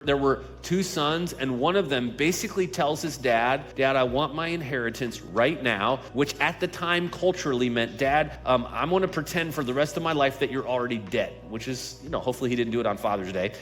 There were two sons, and one of them basically tells his dad, Dad, I want my inheritance right now, which at the time culturally meant, Dad, I'm going to pretend for the rest of my life that you're already dead, which is, hopefully he didn't do it on Father's Day.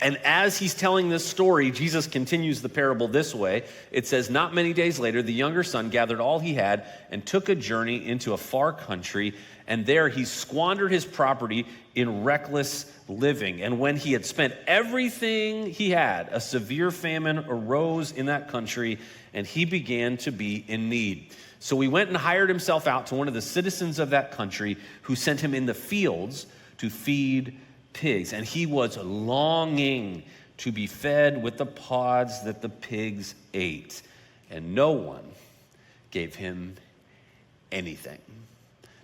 And as he's telling this story, Jesus continues the parable this way. It says, not many days later, the younger son gathered all he had and took a journey into a far country, and there he squandered his property in reckless living. And when he had spent everything he had, a severe famine arose in that country, and he began to be in need. So he went and hired himself out to one of the citizens of that country, who sent him in the fields to feed pigs. And he was longing to be fed with the pods that the pigs ate, and no one gave him anything.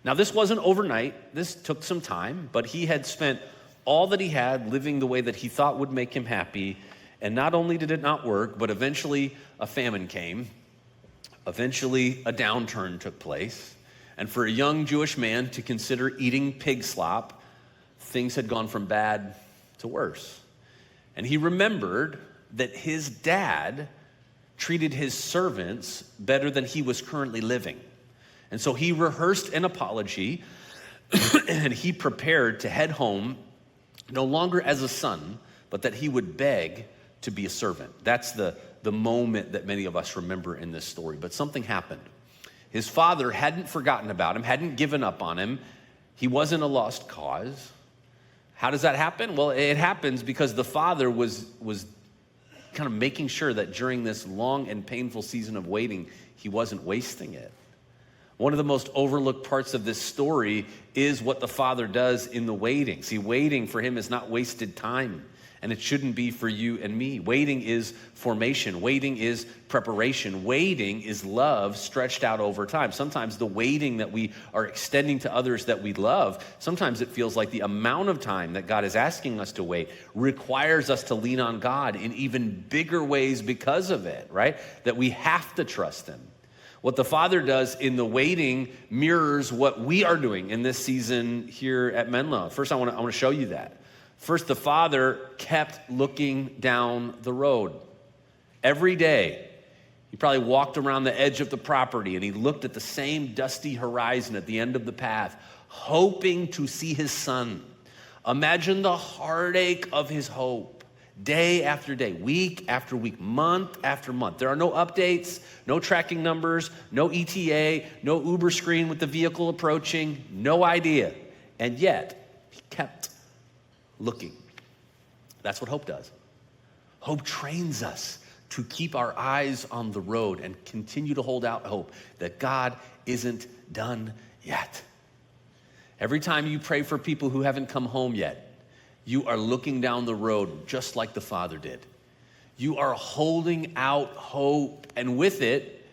Now, this wasn't overnight. This took some time, but he had spent all that he had living the way that he thought would make him happy. And not only did it not work, but eventually a famine came. Eventually a downturn took place. And for a young Jewish man to consider eating pig slop, things had gone from bad to worse. And he remembered that his dad treated his servants better than he was currently living. And so he rehearsed an apology and he prepared to head home, no longer as a son, but that he would beg to be a servant. That's the moment that many of us remember in this story. But something happened. His father hadn't forgotten about him, hadn't given up on him. He wasn't a lost cause. How does that happen? Well, it happens because the father was kind of making sure that during this long and painful season of waiting, he wasn't wasting it. One of the most overlooked parts of this story is what the father does in the waiting. See, waiting for him is not wasted time, and it shouldn't be for you and me. Waiting is formation. Waiting is preparation. Waiting is love stretched out over time. Sometimes the waiting that we are extending to others that we love, sometimes it feels like the amount of time that God is asking us to wait requires us to lean on God in even bigger ways because of it, right? That we have to trust him. What the Father does in the waiting mirrors what we are doing in this season here at Menlo. First, I want to show you that. First, the Father kept looking down the road. Every day, he probably walked around the edge of the property and he looked at the same dusty horizon at the end of the path, hoping to see his son. Imagine the heartache of his hope. Day after day, week after week, month after month. There are no updates, no tracking numbers, no ETA, no Uber screen with the vehicle approaching, no idea. And yet, he kept looking. That's what hope does. Hope trains us to keep our eyes on the road and continue to hold out hope that God isn't done yet. Every time you pray for people who haven't come home yet, you are looking down the road just like the Father did. You are holding out hope, and with it,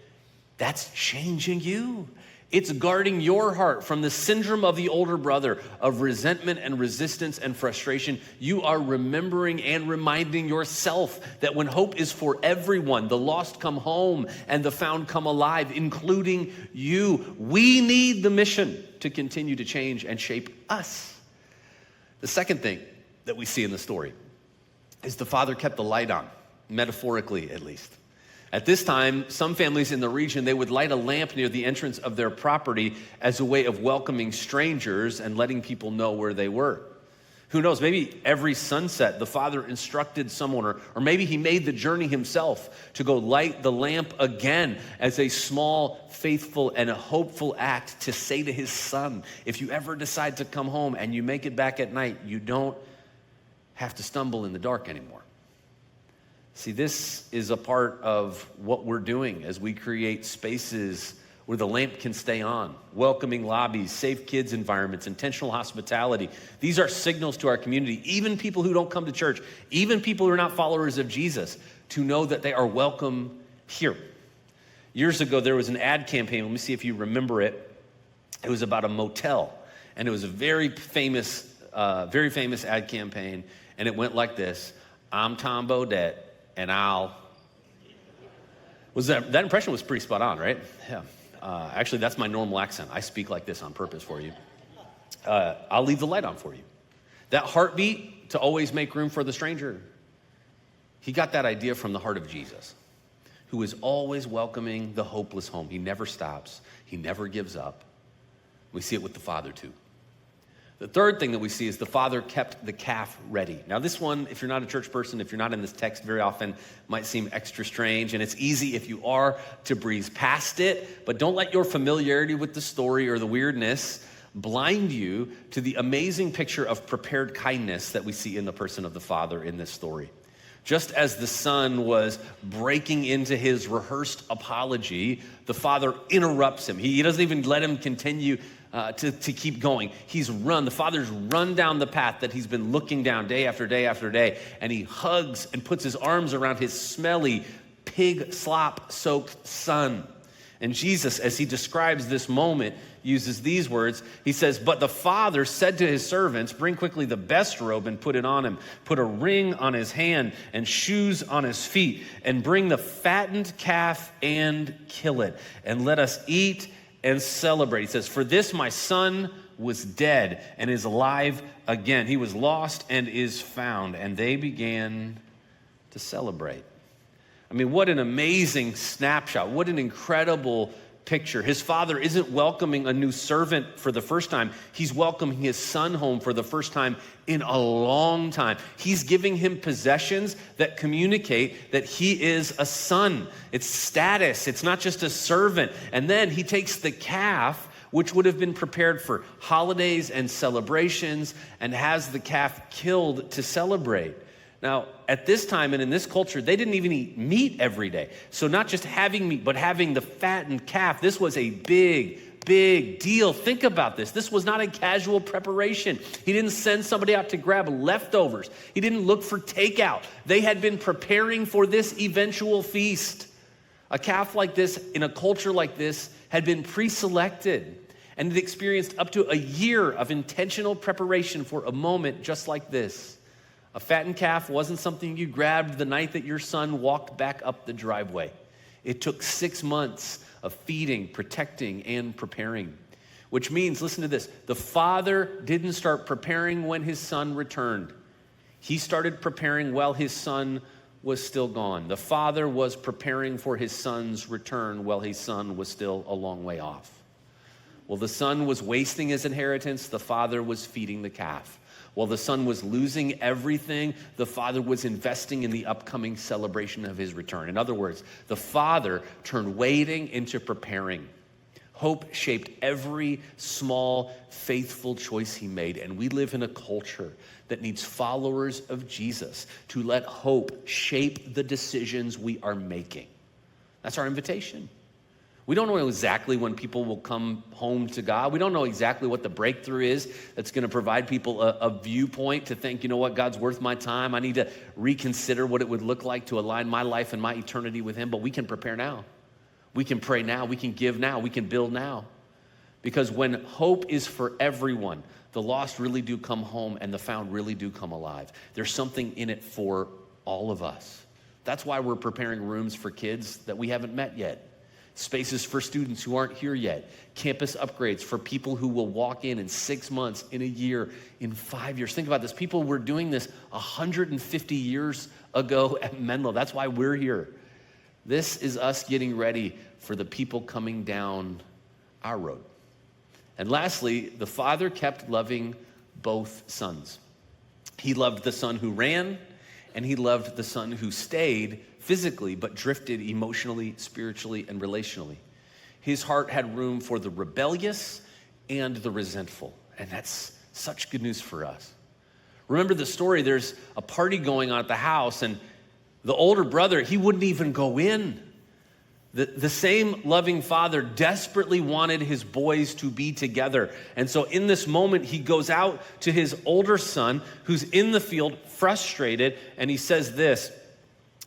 that's changing you. It's guarding your heart from the syndrome of the older brother of resentment and resistance and frustration. You are remembering and reminding yourself that when hope is for everyone, the lost come home and the found come alive, including you. We need the mission to continue to change and shape us. The second thing that we see in the story is the father kept the light on, metaphorically at least. At this time, some families in the region, they would light a lamp near the entrance of their property as a way of welcoming strangers and letting people know where they were. Who knows, maybe every sunset the father instructed someone, or maybe he made the journey himself to go light the lamp again as a small, faithful, and a hopeful act to say to his son, if you ever decide to come home and you make it back at night, you don't have to stumble in the dark anymore. See, this is a part of what we're doing as we create spaces where the lamp can stay on, welcoming lobbies, safe kids environments, intentional hospitality. These are signals to our community, even people who don't come to church, even people who are not followers of Jesus, to know that they are welcome here. Years ago, there was an ad campaign. Let me see if you remember it. It was about a motel, and it was a very famous ad campaign. And it went like this: I'm Tom Bodette, and that impression was pretty spot on, right? Yeah. Actually, that's my normal accent. I speak like this on purpose for you. I'll leave the light on for you. That heartbeat to always make room for the stranger. He got that idea from the heart of Jesus, who is always welcoming the hopeless home. He never stops. He never gives up. We see it with the Father too. The third thing that we see is the Father kept the calf ready. Now this one, if you're not a church person, if you're not in this text very often, might seem extra strange, and it's easy if you are to breeze past it, but don't let your familiarity with the story or the weirdness blind you to the amazing picture of prepared kindness that we see in the person of the Father in this story. Just as the Son was breaking into his rehearsed apology, the Father interrupts him. He doesn't even let him continue to keep going. The Father's run down the path that he's been looking down day after day after day, and he hugs and puts his arms around his smelly, pig slop-soaked Son. And Jesus, as he describes this moment, uses these words. He says, "But the Father said to his servants, bring quickly the best robe and put it on him. Put a ring on his hand and shoes on his feet, and bring the fattened calf and kill it. And let us eat and celebrate." He says, "For this my son was dead and is alive again. He was lost and is found." And they began to celebrate. I mean, what an amazing snapshot. What an incredible picture. His Father isn't welcoming a new servant for the first time. He's welcoming his son home for the first time in a long time. He's giving him possessions that communicate that he is a son. It's status. It's not just a servant. And then he takes the calf, which would have been prepared for holidays and celebrations, and has the calf killed to celebrate. Now, at this time and in this culture, they didn't even eat meat every day. So not just having meat, but having the fattened calf, this was a big deal. Think about this. This was not a casual preparation. He didn't send somebody out to grab leftovers. He didn't look for takeout. They had been preparing for this eventual feast. A calf like this, in a culture like this, had been pre-selected, and it experienced up to a year of intentional preparation for a moment just like this. A fattened calf wasn't something you grabbed the night that your son walked back up the driveway. It took 6 months of feeding, protecting, and preparing. Which means, listen to this, the Father didn't start preparing when his son returned. He started preparing while his son was still gone. The Father was preparing for his son's return while his son was still a long way off. While the son was wasting his inheritance, the Father was feeding the calf. While the son was losing everything, the Father was investing in the upcoming celebration of his return. In other words, the Father turned waiting into preparing. Hope shaped every small, faithful choice he made. And we live in a culture that needs followers of Jesus to let hope shape the decisions we are making. That's our invitation. We don't know exactly when people will come home to God. We don't know exactly what the breakthrough is that's going to provide people a viewpoint to think, you know what, God's worth my time. I need to reconsider what it would look like to align my life and my eternity with him. But we can prepare now. We can pray now. We can give now. We can build now. Because when hope is for everyone, the lost really do come home and the found really do come alive. There's something in it for all of us. That's why we're preparing rooms for kids that we haven't met yet. Spaces for students who aren't here yet. Campus upgrades for people who will walk in 6 months, in a year, in 5 years. Think about this. People were doing this 150 years ago at Menlo. That's why we're here. This is us getting ready for the people coming down our road. And lastly, the Father kept loving both sons. He loved the son who ran, and he loved the son who stayed physically, but drifted emotionally, spiritually, and relationally. His heart had room for the rebellious and the resentful. And that's such good news for us. Remember the story, there's a party going on at the house, and the older brother, he wouldn't even go in. The same loving father desperately wanted his boys to be together. And so in this moment, he goes out to his older son who's in the field, frustrated, and he says this.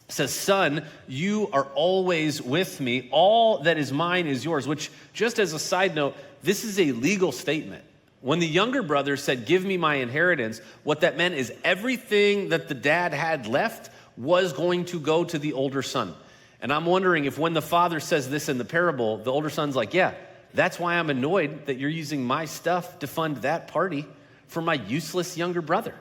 Says, "Son, you are always with me. All that is mine is yours," which, just as a side note, this is a legal statement. When the younger brother said, "Give me my inheritance," what that meant is everything that the dad had left was going to go to the older son. And I'm wondering if when the father says this in the parable, the older son's like, "Yeah, that's why I'm annoyed that you're using my stuff to fund that party for my useless younger brother."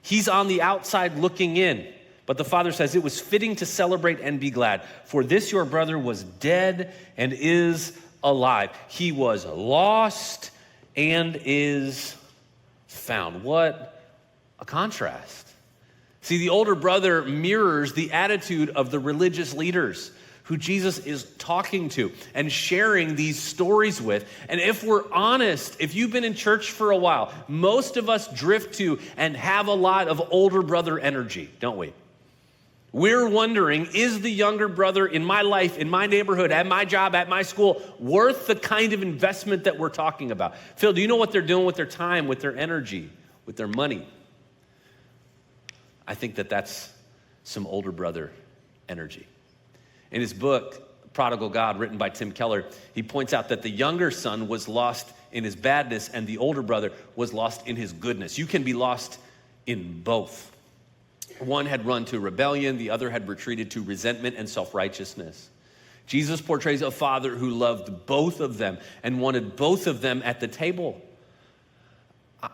He's on the outside looking in, But the father says, it was fitting to celebrate and be glad, for this your brother was dead and is alive. He was lost and is found. What a contrast. See, the older brother mirrors the attitude of the religious leaders who Jesus is talking to and sharing these stories with. And if we're honest, if you've been in church for a while, most of us drift to and have a lot of older brother energy, don't we? We're wondering, is the younger brother in my life, in my neighborhood, at my job, at my school, worth the kind of investment that we're talking about? Phil, do you know what they're doing with their time, with their energy, with their money? I think that that's some older brother energy. In his book, Prodigal God, written by Tim Keller, he points out that the younger son was lost in his badness and the older brother was lost in his goodness. You can be lost in both. One had run to rebellion, the other had retreated to resentment and self-righteousness. Jesus portrays a father who loved both of them and wanted both of them at the table.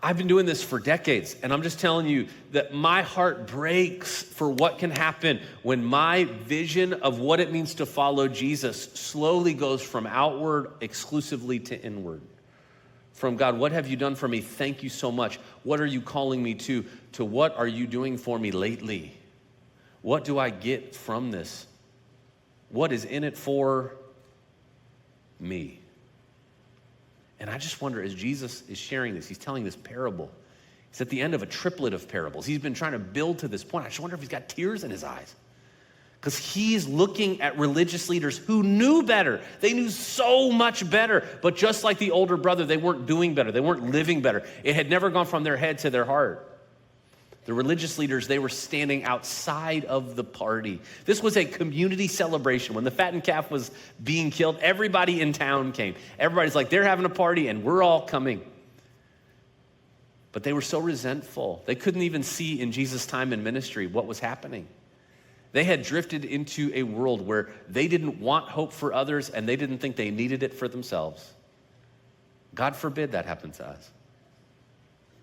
I've been doing this for decades, and I'm just telling you that my heart breaks for what can happen when my vision of what it means to follow Jesus slowly goes from outward exclusively to inward. From God, what have you done for me? Thank you so much. What are you calling me to what are you doing for me lately? What do I get from this? What is in it for me? And I just wonder, as Jesus is sharing this, he's telling this parable. It's at the end of a triplet of parables. He's been trying to build to this point. I just wonder if he's got tears in his eyes. Because he's looking at religious leaders who knew better. They knew so much better. But just like the older brother, they weren't doing better. They weren't living better. It had never gone from their head to their heart. The religious leaders, they were standing outside of the party. This was a community celebration. When the fattened calf was being killed, everybody in town came. Everybody's like, they're having a party and we're all coming. But they were so resentful. They couldn't even see in Jesus' time in ministry what was happening. They had drifted into a world where they didn't want hope for others and they didn't think they needed it for themselves. God forbid that happen to us.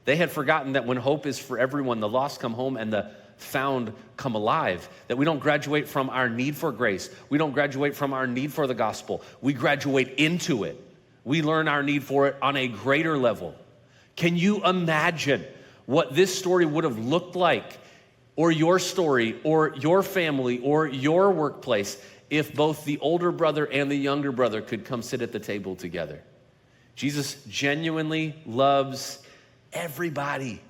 They had forgotten that when hope is for everyone, the lost come home and the found come alive. That we don't graduate from our need for grace. We don't graduate from our need for the gospel. We graduate into it. We learn our need for it on a greater level. Can you imagine what this story would have looked like, or your story, or your family, or your workplace, if both the older brother and the younger brother could come sit at the table together? Jesus genuinely loves everybody,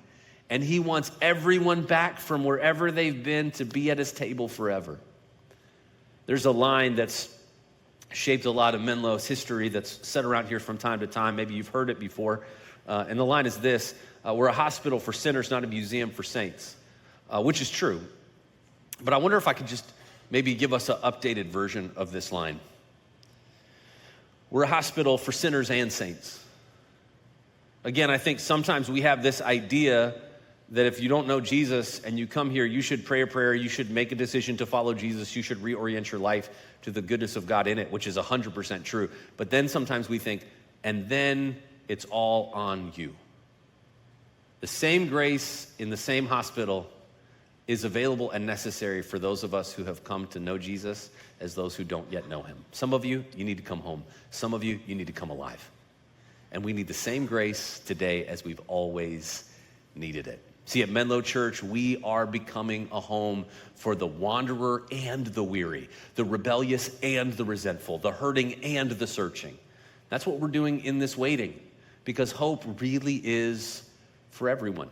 and he wants everyone back from wherever they've been to be at his table forever. There's a line that's shaped a lot of Menlo's history that's said around here from time to time. Maybe you've heard it before. And the line is this: we're a hospital for sinners, not a museum for saints. Which is true. But I wonder if I could just maybe give us an updated version of this line. We're a hospital for sinners and saints. Again, I think sometimes we have this idea that if you don't know Jesus and you come here, you should pray a prayer, you should make a decision to follow Jesus, you should reorient your life to the goodness of God in it, which is 100% true. But then sometimes we think, and then it's all on you. The same grace in the same hospital is available and necessary for those of us who have come to know Jesus as those who don't yet know him. Some of you need to come home. Some of you need to come alive. And we need the same grace today as we've always needed it. See, at Menlo Church, we are becoming a home for the wanderer and the weary, the rebellious and the resentful, the hurting and the searching. That's what we're doing in this waiting, because hope really is for everyone.